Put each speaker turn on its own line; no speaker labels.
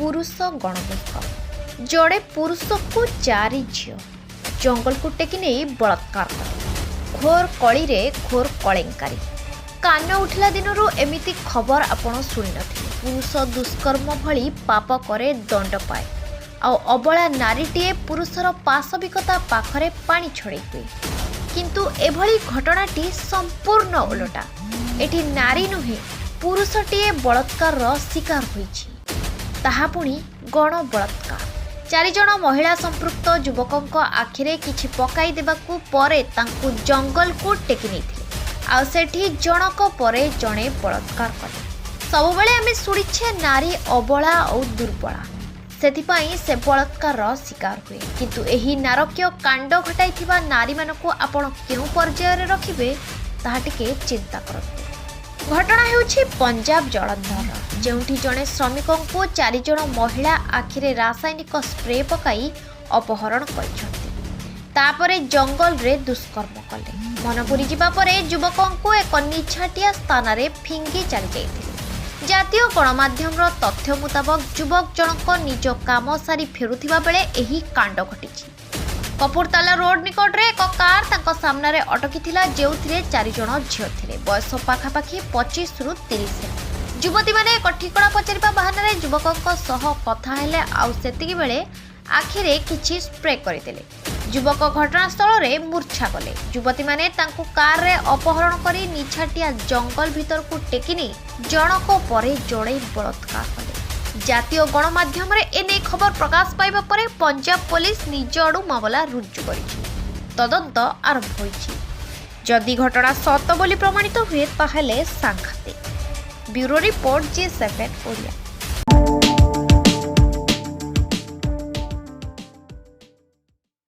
पुरुष गणदुष्कर्म। जड़े पुरुष को 4 झील जंगल को टेकी नहीं बलात्कार कले। घोर कली रे घोर कलेंकारी। कान उठिला दिनरू एमिति खबर आपण शुणी नथिले। पुरुष दुष्कर्म भली पाप करे दंड पाए। आ अबला नारीटीए पुरुषर पाशविकता पाखरे पानी छड़े हुए। किंतु एभली घटनाटी संपूर्ण ओलटा। एठी नारी नुहे पुरुषटीए बलात्कार शिकार होईछि। ताहा पुणी गण बलात्कार। 4 जण महिला संपृक्त युवकों आखिरे किछि पकाई देबाकू परे तांकू जंगल को टेकी नेथिले। आ सेठी जनक परे जणे बलात्कार कले। सबुबेले आमे सुनिछे नारी अबला और दुर्बला, सेथिपाई से बलात्कार शिकार हुए। किंतु एही नारकीय कांड घटाइथिबा नारी मानकू आपण केउ पर्यायर रखिबे ताहा टिके चिंता करतु। घटना हेउछि पंजाब जलंधर, जेउठी जणे श्रमिकों को 4 जण महिला आखिरे रासायनिक स्प्रे पकाई अपहरण करिसथि। तापरे जंगल रे दुष्कर्म कले। मनपुरी जिबा परे युवकों को एक निछाटिया स्थान रे फिंगी चली जाइथिले। जातीय गणमाध्यम तथ्य मुताबक युवक जनक निज काम सारी फेरुथिबा बेले एही कांड घटिछि। कपूरताला रोड निकट रे एक कार तांको सामना रे अटकीथिला, जेउथिरे 4 जण झियो थिले। बयस पाखापाखि 25 रु 30। युवती माने एक ठिकଣା पचारिबा बहाना रे युवकक सह कथा हेले। आउ सेतिकी बेले आखिरे किछि स्प्रे करिदेले। युवक घटनास्थल रे मूर्छा गले। युवती माने तांको कार रे अपहरण करी निछाटिया जंगल भीतर को टेकिनी जनक परे जड़े बलात्कार कले। जातीय गणमाध्यम रे एने खबर प्रकाश पाइबा परे पंजाब पुलिस निज आडू मामला रुजु करिछि। तदंत आरंभ होइछि। जदि घटना सत बोली प्रमाणित हुए ताहेले सांघातिक। Bureau report G7 Odia.